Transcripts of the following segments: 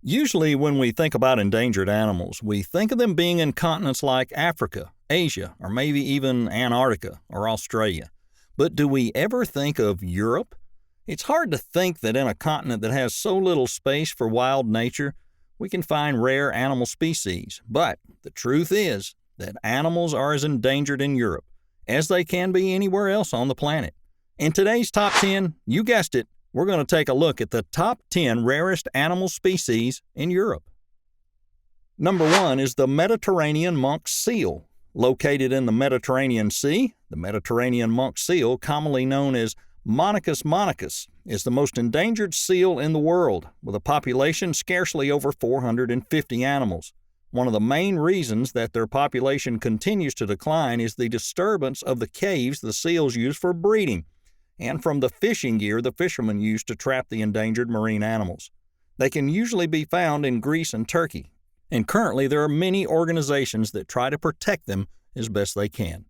Usually, when we think about endangered animals, we think of them being in continents like Africa, Asia, or maybe even Antarctica or Australia. But do we ever think of Europe? It's hard to think that in a continent that has so little space for wild nature, we can find rare animal species. But the truth is that animals are as endangered in Europe as they can be anywhere else on the planet. In today's Top 10, you guessed it, we're going to take a look at the top 10 rarest animal species in Europe. Number 1 is the Mediterranean monk seal. Located in the Mediterranean Sea, the Mediterranean monk seal, commonly known as Monicus monicus, is the most endangered seal in the world, with a population scarcely over 450 animals. One of the main reasons that their population continues to decline is the disturbance of the caves the seals use for breeding, and from the fishing gear the fishermen use to trap the endangered marine animals. They can usually be found in Greece and Turkey, and currently there are many organizations that try to protect them as best they can.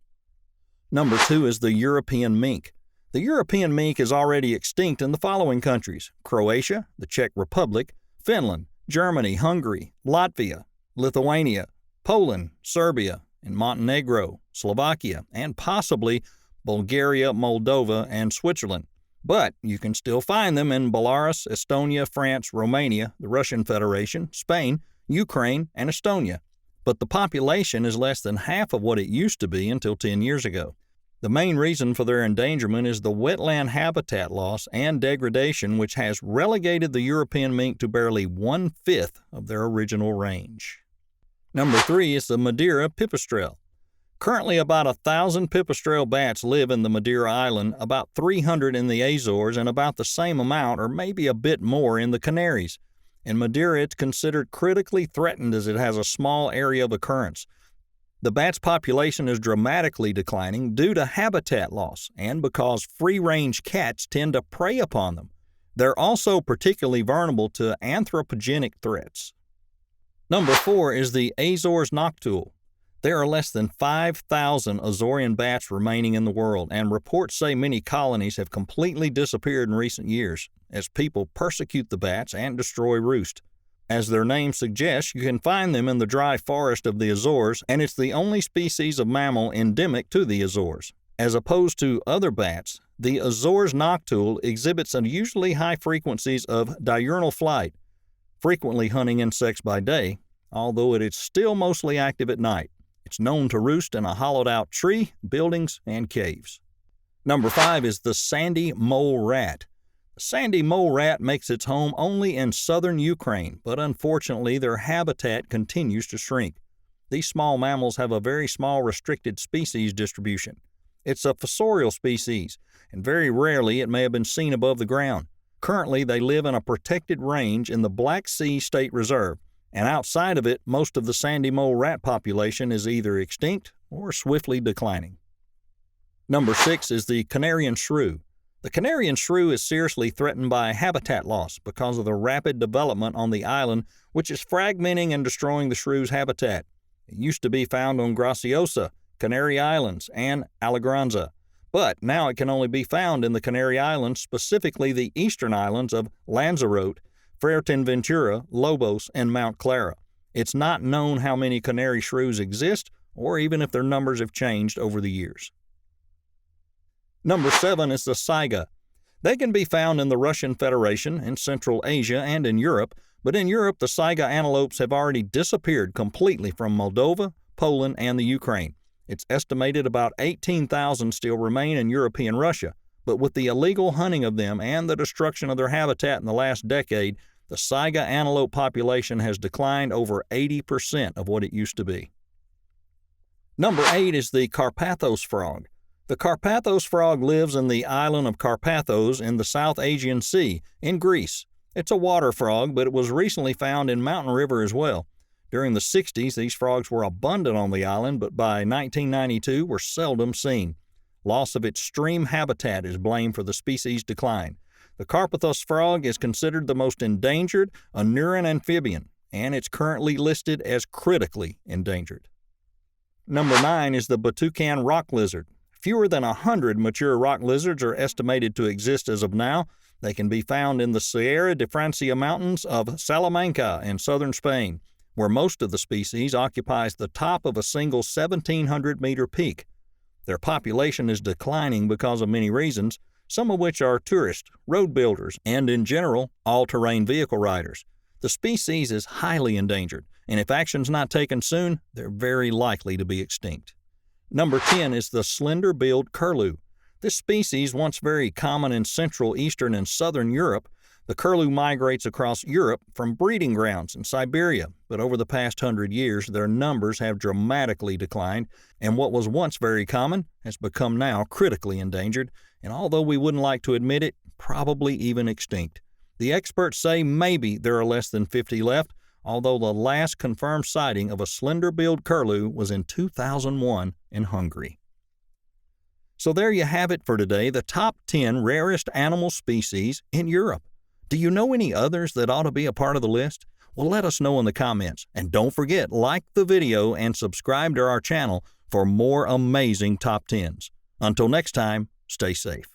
Number 2 is the European mink. The European mink is already extinct in the following countries: Croatia, the Czech Republic, Finland, Germany, Hungary, Latvia, Lithuania, Poland, Serbia, and Montenegro, Slovakia, and possibly Bulgaria, Moldova, and Switzerland. But you can still find them in Belarus, Estonia, France, Romania, the Russian Federation, Spain, Ukraine, and Estonia. But the population is less than half of what it used to be until 10 years ago. The main reason for their endangerment is the wetland habitat loss and degradation, which has relegated the European mink to barely 1/5 of their original range. Number 3 is the Madeira Pipistrelle. Currently, about 1,000 pipistrelle bats live in the Madeira Island, about 300 in the Azores, and about the same amount, or maybe a bit more, in the Canaries. In Madeira, it's considered critically threatened as it has a small area of occurrence. The bat's population is dramatically declining due to habitat loss and because free-range cats tend to prey upon them. They're also particularly vulnerable to anthropogenic threats. Number 4 is the Azores Noctual. There are less than 5,000 Azorean bats remaining in the world, and reports say many colonies have completely disappeared in recent years as people persecute the bats and destroy roost. As their name suggests, you can find them in the dry forest of the Azores, and it's the only species of mammal endemic to the Azores. As opposed to other bats, the Azores Noctual exhibits unusually high frequencies of diurnal flight, frequently hunting insects by day, although it is still mostly active at night. It's known to roost in a hollowed-out tree, buildings, and caves. Number 5 is the sandy mole rat. The sandy mole rat makes its home only in southern Ukraine, but unfortunately their habitat continues to shrink. These small mammals have a very small restricted species distribution. It's a fossorial species, and very rarely it may have been seen above the ground. Currently, they live in a protected range in the Black Sea State Reserve, and outside of it, most of the sandy mole rat population is either extinct or swiftly declining. Number 6 is the Canary Shrew. The Canary Shrew is seriously threatened by habitat loss because of the rapid development on the island, which is fragmenting and destroying the shrew's habitat. It used to be found on Graciosa, Canary Islands, and Alegranza, but now it can only be found in the Canary Islands, specifically the eastern islands of Lanzarote, Fuerteventura, Lobos, and Mount Clara. It's not known how many canary shrews exist, or even if their numbers have changed over the years. Number 7 is the Saiga. They can be found in the Russian Federation, in Central Asia, and in Europe, but in Europe the Saiga antelopes have already disappeared completely from Moldova, Poland, and the Ukraine. It's estimated about 18,000 still remain in European Russia, but with the illegal hunting of them and the destruction of their habitat in the last decade, the Saiga antelope population has declined over 80% of what it used to be. Number 8 is the Carpathos frog. The Carpathos frog lives in the island of Carpathos in the South Aegean Sea, in Greece. It's a water frog, but it was recently found in Mountain River as well. During the 60s, these frogs were abundant on the island, but by 1992 were seldom seen. Loss of its stream habitat is blamed for the species' decline. The Carpathos frog is considered the most endangered Anuran amphibian, and it's currently listed as critically endangered. Number 9 is the Batucan rock lizard. Fewer than 100 mature rock lizards are estimated to exist as of now, They can be found in the Sierra de Francia Mountains of Salamanca in southern Spain, where most of the species occupies the top of a single 1,700-meter peak. Their population is declining because of many reasons, some of which are tourists, road builders, and in general, all-terrain vehicle riders. The species is highly endangered, and if action's not taken soon, they're very likely to be extinct. Number 10 is the Slenderbilled Curlew. This species, once very common in Central, Eastern, and Southern Europe, the curlew migrates across Europe from breeding grounds in Siberia, but over the past 100 years, their numbers have dramatically declined, and what was once very common has become now critically endangered, and although we wouldn't like to admit it, probably even extinct. The experts say maybe there are less than 50 left, although the last confirmed sighting of a Slenderbilled Curlew was in 2001 in Hungary. So there you have it for today, the top 10 rarest animal species in Europe. Do you know any others that ought to be a part of the list? Well, let us know in the comments. And don't forget, like the video and subscribe to our channel for more amazing top 10s. Until next time, stay safe.